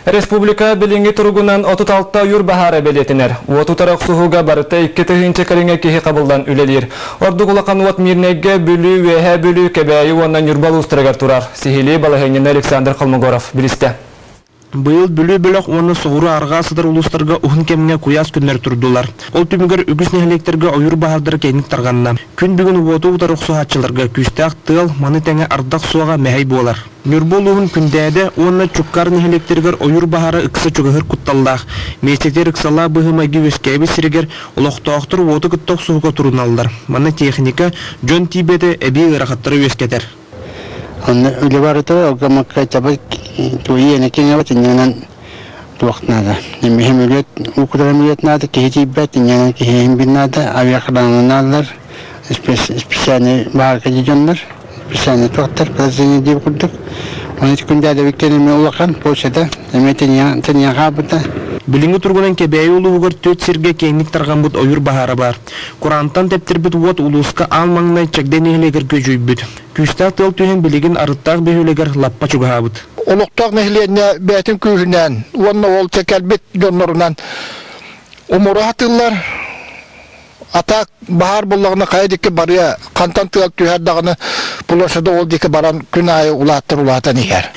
Республика билинги тургунан 36 юр бахара белетинер. Отутарак суһуга барыта 2 тыгынчы кырыңа кихи кабылдан үлелер. Ордугулакан уат мирнеге бүлү веһе бүлү кебәйи оннан юрбал устырагар турар. Сихили балахенен Александр Холмогоров билисте. Быйыл бүлү бөлөк оны сугуру арга сыдыр улустарга ухун кемне куяс күннер турдулар. Ол түмүгөр үгүс нехлектерге ойур баһардар кенник тарганна. Күн бүгүн уоту утарык сухатчыларга күстак тыл маны теңе ардак суга мехей болар. Нюрболуун күндәде оны чуккар нехлектергер ойур баһары ыкса чугыр кутталлах. Местектер ыксала быһымаги өскәбе сиргер улоктоктор уоту кытток суга турналдар. Маны техника жон тибете эби рахаттары өскетер. Он улеварыта огамакка табак туйене кеңе тиннен туакнада. Немехемелет укудрамелет нада кехитибет тиннен кехим биннада авиакаданналар специальный баарка дижоннар специальный токтар президент дип курдук. Оны күндәдә виктерме улакан почта эметен тения хабыта. Билинги тургунан кебей улуугар 4 сирге кеңник тарган бут ойур баһары бар. Курантан тептербит вот улуска алмаңнай чекденелегер көжүйбүт. Күстә тыл түйен билигин арыттак бөһөлегер лаппа чугабыт. Олуктак нехленне бәтин күрүнән, онны ол текелбит жоннорунан умуратылар ата бахар буллагына кайдык барыя кантан тыл түйәрдагыны булашада ол дике баран күн айы улаттыр улатан ихер.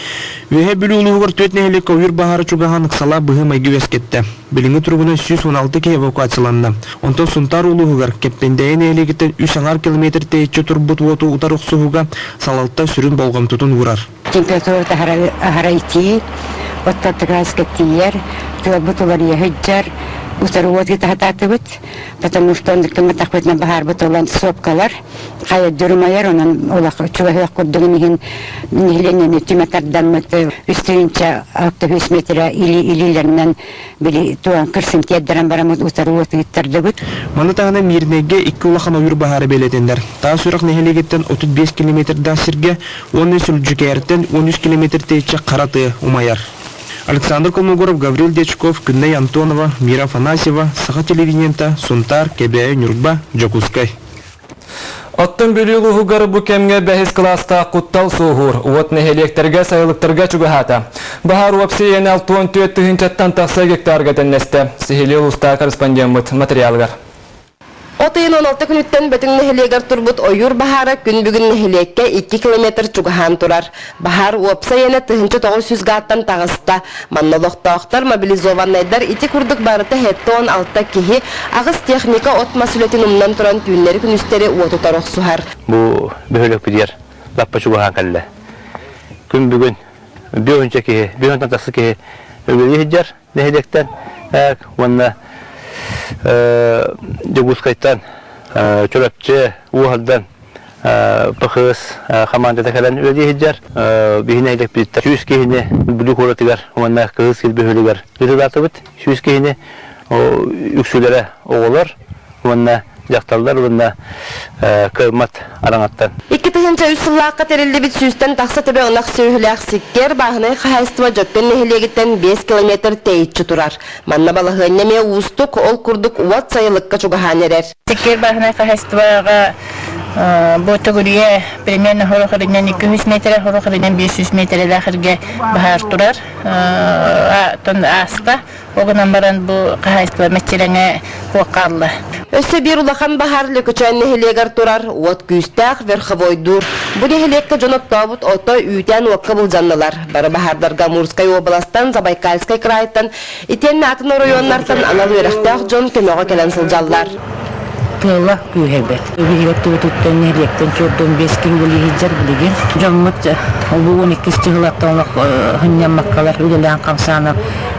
Веһе бүлү улуугар 4 нехлек ойур баһары чугахан сала быһымай гүвескетте. Билинги тургуна 116 ке эвакуацияланды. Онтон сунтар улуугар кептендейен элегиттен 3 километр тейче турбут воту утарык сугуга салалта сүрүн болгон тутун урар. Температура харайти, оттатыгаскеттиер, тылбутулар ехеджар, утаруот гитахататыбыт, потому что он дыктыма тахвитна бахар бутулан сопкалар, кая дюрмайер, он улах чувахиях курдугимихин нихленен тиматарданмыт үстүнче 600 метра илилернен били туан кырсын теддерен барамыт утаруот гиттардыбыт. Маны тагына мирнеге 2 улахан ойур бахары белетендер. Таа сурак нехелегеттен 35 км дасирге, 10 сүлжүкерден 13 км тейче караты умаяр. Александр Колмогоров, Гаврил Дечков, Кынней Антонова, Мира Афанасьева, Саха телевидениента, Сунтар, Кебе, Нюрба, Джокускай. Оттон бүлүлү хугар бу кемге бәхис класста куттал сугур, уот нехелектерге сайылыктарга чугахата. Бахар уапси ене 64 тыгынчаттан тақса гектарга теннесте. Сихили улуста корреспондент материалгар. Отайын 16 күнүттен бөтің нехелегер турбут ойур бахара күн бүгін нехелекке 2 километр чугахан турар. Бахар уапса ене 900 гаттан тағыста. Манналықтақтар мобилизованайдар ити күрдік барыты хеттон алта кихи ағыз техника от масулетін умнан туран түйінлері күністері уоту тарық сухар. Бұл бөхөлік бідер лаппа чугахан кәлі. Күн бүгін бүйінші кихи, бүйінтан тақсы кихи өгілі хеджар нехелектен онна Джогускайтан, Чурапче, Ухалдан, Пахыс, Хамандата калан өде хеджар, бихине элек биттер. Шүйіскейіне бүлі қоратығар, онна кығыз кел бөхілігер. Үрігаты бұд, шүйіскейіне үксілері оғылар, онна жақталдар, онна кылмат араңаттан. 2-тыгынча үсіллаққа терелді бит сүйістен тақса төбе онақ сүйіліғ сиккер бағыны қағайстыва жөккен нехелегіттен 5 километр тейітші тұрар. Манна балығынеме уыстық ол күрдік уат сайылыққа чугахан ерер. Сиккер бағыны қағайстываға Ботогурия примерно хорохоринен 200 метр, хорохоринен 500 метр дахырге бахар турар. Тон аста огынан баран бу кахайстыва метчереңе хуакаллы. Өсі бір улахан бахар лекучан нехелегар турар, уот күстақ верховой дур. Бу нехелекке жонок табут отой үйтен уакка булжаннылар. Бары бахардарга Мурскай областан, Забайкальскай крайттан, итен атын районнартан анал верақтақ жон кемеға келен сылжаллар. Тыла күйебет. Үйгетту туттан неректен чордон 5 кило лихиджар билеген. Жоммут бу 12 чыгылаттан хыннан маккалар үлелен камсана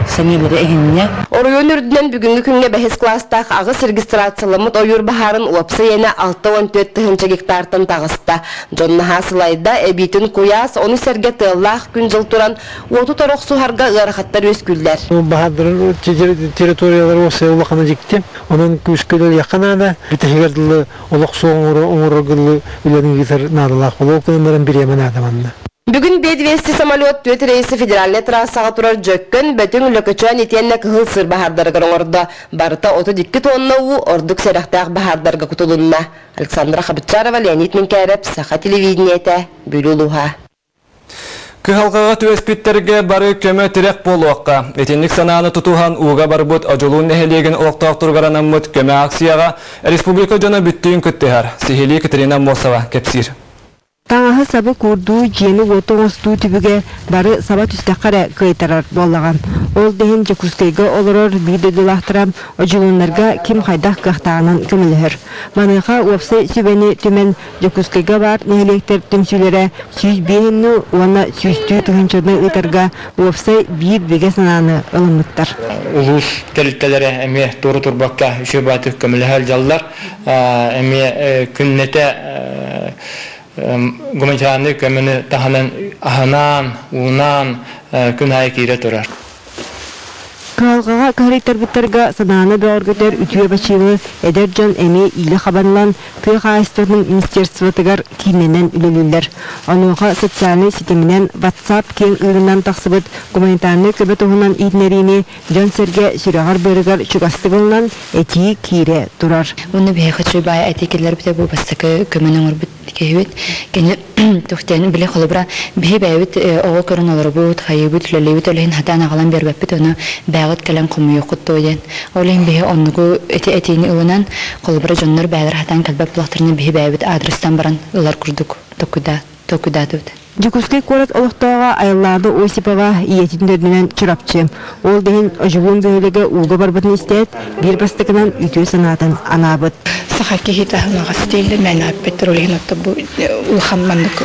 санилери эхинне. Оройон үрдүнен бүгүнгү күнгө бехис класстах агыс регистрациялымыт ойур бахарын уапсы ене 6-14 тыгынча гектартан тагыста. Жонна хасылайда эбитин куяс, оны серге тыллах күн жыл туран оту торок сухарга ырахаттар өскүллер. Бахадыр территориялар осы улакана жикти. Онун күскөлөр якынада битегердилы улак соңуру оңургулу үлөнү гитар надалак болуп көнөрөн биремен адаманда. Бүгін B-200 самолет 4 рейсі федеральный трассаға турар жөккін бөтің үлөкөчөн етенне кығыл сыр бахардарғыр оңырды. Барыта 32 тонна у ордук серақтақ бахардарға кутулунна. Александра Хабытчарова, Леонид Минкәріп, Саха телевидениеті, Бүлі Луха. Кыхалгаға түеспиттерге бары көмө тирек болуаққа. Этинник санааны тутухан уға барбыт ажолуын нехелеген олықтақ тұрғаранаммыт көмө акцияға республика жона бүттүйін күттігар. Сихили Катерина Мосова кепсир. Таңағы сабы көрді жені отоңысту түбіге бары саба түстәққара көйтарар боллаған. Ол дейін Жакускайға олырыр бейдеділақтырам ажылынларға кем қайдақ қақтағынан көмілігір. Маныға опсы сөбені түмен Жакускайға бар нәйлектер түмсілері сүйіз бейінні оны сүйістүү түгіншірдің ұйтарға опсы бейір беге сананы ылымыттар. Улус тәліттелері әме торы тұрбаққа үші баты көмілігер жалдар әме күннете гуманитарный көміні таханан аханан, уунан күн айы кейре тұрар. Калгаға кәректер бұттарға сананы бәоргөтер үтіе бачылы әдер жан әме илі қабанлан күй қайыстырының министерствотығар кейіннен үлелілер. Онуға социальный сетемінен WhatsApp кен ұрынан тақсыбыт гуманитарны көбет оғынан иднеріне жан сәрге сүрағар бөрігар чугастығылынан әтейі кейре тұрар. Оны бәй қычы бай әтекелер біте бұл бастықы көмінің ұрбыт кейбет. Кені тұқтайының біле қолыбыра бәй бәйбіт оғы көрін олар бұд, қайыбыт, лөлейбіт өлейін хатан ағалан бербәппіт оны бәғыт кәлем құмы yoqut oydan. Олайын бәй онығы әтейіні ұлынан қолыбыра жонлар бәйлер хатан кәлбәп бұлақтарыны бәй бәйбіт адрестан баран ұлар күрдік токудатуд. Жакускай корот олықтауға айылларды Осипова иетіндердінен чырапчы. Ол дейін ажылуын бөйлігі ұлғы барбытын істет, бір бастықынан үтіу санатын анабыт. Сақаки хитағынаға стейлі мән аппеттір олеген отты бұл ұлғанмандық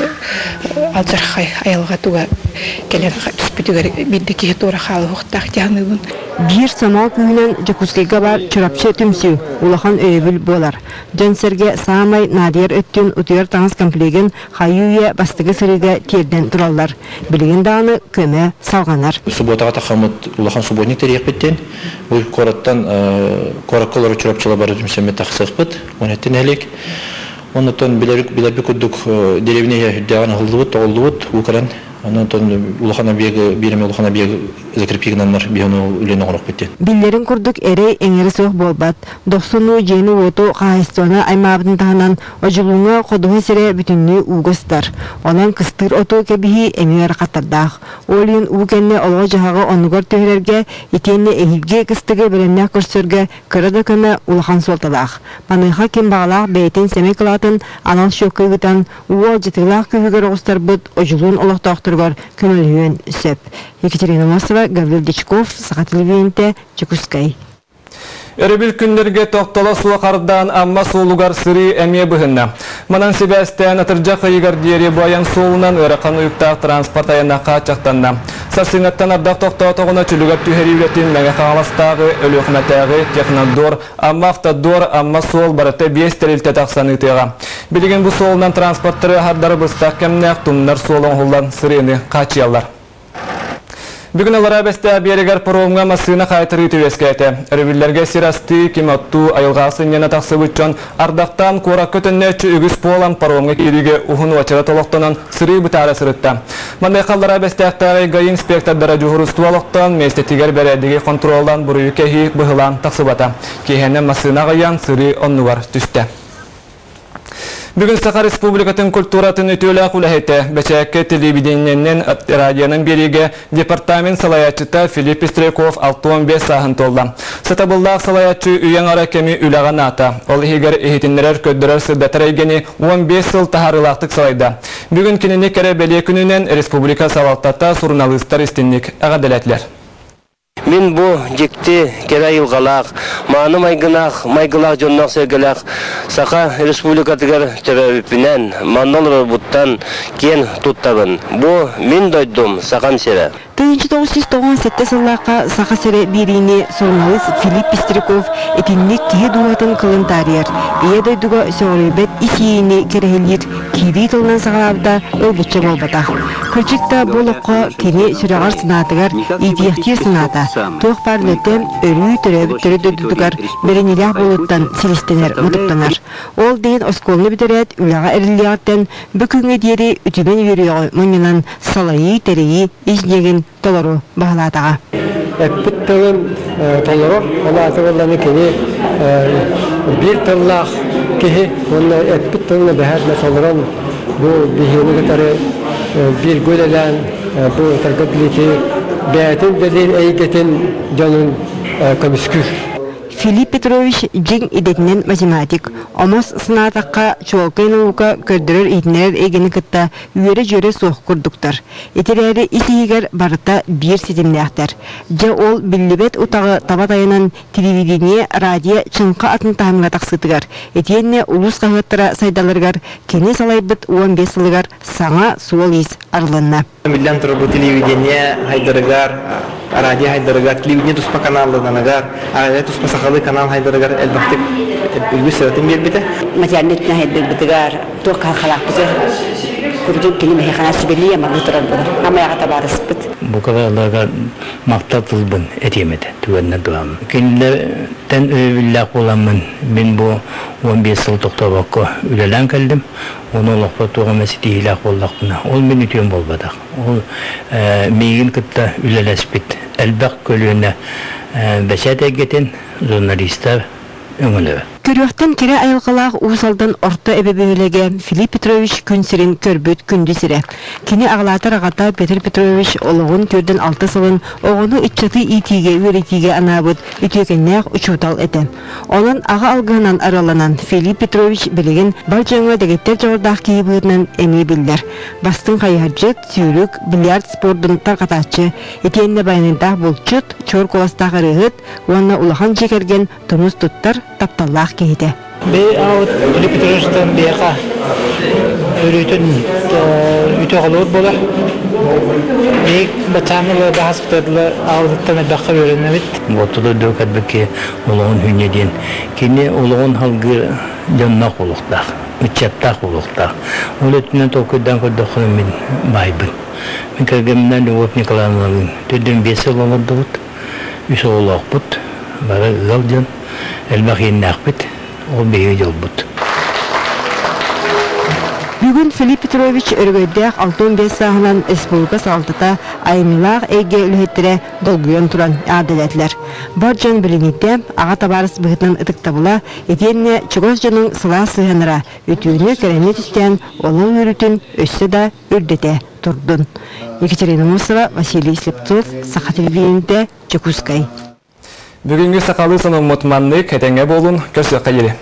алжарқай айылға туға келен түспетігер бидді кейі тура қалы ұқтақ тяғны бұн. Бір самал күйінен Жакускайға бар чырапчы түмсі ұлған өйбіл болар. Жансерге саамай надияр өттін ұтыяр таңыз комплеген қайуе бастығы сырыға терден тұралар. Білген дағыны көмі салғанар. Субботаға тақамыт ұлақан субботник терек біттен. Бұл қораттан қораққалары чырапчыла бары түмсеме тақсық біт. Онеттен әлек. Оннаттан білербі күрдік деревнеге үддеған ғылдыбыт, оғылдыбыт, ұқыран. Оннаттан ұлақана бегі, береме ұлақана бегі закрепигінанлар бейіні үлені ғырық біттен. Биллерін күрдік әрі әңері соқ болбат. Доқсыну жені оту қағыстуына аймабын тағынан ажылуына қодуға сірі бүтінні ұғыстар. Онан кыстыр оту кәбіхи әмер қаттардақ. Олин ұғынне олға жағағы онығыр түйерерге, етенне әйілге кыстығы бірінне көрсөрге көрді көмі ұлған солталақ. Баныға кем бағалақ бәйтін сәме қылатын анал шөкігітан ұға жетілақ күйігер оғыстар бұд ажылуын олықтақтырғар көміліуен сөп. Екатерина Мосова, Гаврил Дичков, Саха телевидениеде, Жакускай. Өребіл күндерге тоқтала суы қардан амма суылуғар сыры әме бұғынна. Манан себәстен атыржа қайығар дері бойан суылынан өріқан ұйықтақ транспорт аяна қачақтанна. Сарсыңаттан ардақ тоқтауытығына чүлігіп түйері үлетін мәңе қағаластағы, өлі өқінатағы, технодор, амма автодор, амма суыл барыты 5 тәрілті тақсаны ұтыға. Білген бұл суылынан транспорттары хардары бұстақ кәмнәқ тұмнар суылын ғылдан сырыны қачиялар. Бүгін олара бәсті берегер паромға масына қайтыры төвескәті. Өрбілерге сирасты, кематту, айылғасы нені тақсы бұтчан, ардақтан қора көтіннәтші үгіз болан паромға кереге ұғын уачыра толықтанан сыры бұтары сырытта. Мандай қалдара бәсті әқтары ғай инспектордара жүғырысту алықтан, местетігер бәрәдіге контролдан бұрыю кәхи бұғылан тақсы бата. Кейхені масына ғайан сыры оннуар түсті. Бүгін Саха Республикатын культуратын өтөлі құлахеті бәчәкке телевидениеннен радионың береге департамент салаятчыта Филипп Пестряков 6-15 сағын толды. Сатабылдақ салаятчы үйен ара кәмі үліған ата. Ол егер ехетінлерер көддірер сырдатыр егені 15 сыл тахарылақтық салайды. Бүгін кеніне кәрі бәле күнінен Республика салаттата журналистар істеннік ағадалетлер. Мен bu жекті кері айылғалақ, маны майғылақ жоннақ сәгілақ, Саха Республикатығар түрәбіпінен, маннолыр бұттан кен тұттабын. Бұ мен дойдым Сахан сері. 1997 сыллаққа Саха сері беріне журналист Филипп Пестряков етіннік кеге дуатын қылын тарияр. Бейе дойдуға сөғыребет исейіне керехелер кири тылынан сағалабда өлбітші болбатақ. Күрчікті болыққа кене сүрағар сынатығар идияқтер сыната. Тоқ барлеттен өрі түрәбіттері дөддігар бірінелях болуттан селестенер мұтыптанар. Ол дейін осколны бітерет үліға әріліяқтен бүкіңе дері үтімен үйіріғі мұнынан салайы тәрейі изнеген толору бағалатаға. Әппіт тылын толору, ола атығыланы кені бір тыллақ кеге, оны әппіт тылыны бәхәріне толырын бұл бейхені ғытары bir gölelen bu targa bileti beytin delil eygetin canın komiskür. Филипп Петрович жин идетинен математик. Омос сынатакка чуалкай наука көрдөрөр итнер эгени кытта үйөрө жөрө соох курдуктар. Этерери исигер барыта бир сетимнэхтер. Же ол биллибет утагы табатайынан телевидение, радио чыңка атын таамга таксытыгар. Этиенне улус кагыттара сайдаларгар кене салайбыт 15 сылыгар саңа суол ис арланна. Миллион турбу телевидение хайдырыгар, радио хайдырыгар, телевидение туспа каналлыганагар, радио туспа сахалы канал хайдырыгар элбактык үлгүс сәтин бербите. Материалитне хайдырбытыгар, тука халакпызы. Күрдүк кини механа сибелия магытрар булар. Амаяга табарыспыт. Бу кадарларга мактатылбын этемете түгөннө дуам. Кинилерден өйүллак боламын. Мен бу 15 жыл токтобокко үлелен келдим. Onu lokpatuğa mesitihilak bollakpına. Ol meni tüyen bolbadak. Ol meygin kıtta ülelespit. Elbak kölüğüne beşet egetin jurnalistler öngülü. Körüөхтен кире айылғалақ уусалдан орта эбебейлеге Филипп Петрович күнсерин көрбөт күндүсіре. Кини ағылатыр ағата Петр Петрович олығын түрден 6 сылын оғыны үтчаты итиге үйретиге анабыт үтекеннәқ учутал эті. Онын аға алғынан араланан Филипп Петрович білеген бар жаңа дегеттер жауырдақ кейбірінен әме білдер. Бастың қайаржет, сүйрік, бильярд спордың тарқатачы, етенне байынындақ бұлчыт, чор коластағы рығыт, уанна улахан жекерген тұмыз тұттар тапталлақ кейді. Бей ауыт Филипп Петровичтен бейқа өрөйтін үйті қалуыт болар. Бейк бачамылы бағас бұтадылы ауыттан әбаққа өрінне бет. Отылы дөкәт бәке олығын хүнеден. Кені олығын халғы жаннақ олықтақ, үтчаттақ олықтақ. Ол өтінен тоқыдан көрдіқылы мен байбын. Мен кәргемінен Львов Николаевнаның түрден 5 жыл олырды бұд. 3 олық бұд. Бары ғал жан. Әлбақ еннәқ бет. Ол бейі жыл бұд. Бүгін Филипп Петрович өргөйдәк 6-15 сағынан республика салтыта аймилақ әйге үлхеттірі долгүйен тұран адылетлер. Бар жан білінетті аға табарыс бұғытынан ұтықтабыла етенне чығыз жының сыла сығыныра өтуіне кәріне түстен оның өрітін өсі да үрдете тұрдын. Екатерина Мусова, Василий Слепцов, Саха телевидениеде Чекускай. Бүгінгі сақалы соның мұтманны кәтенге болын, көрсі қайыры.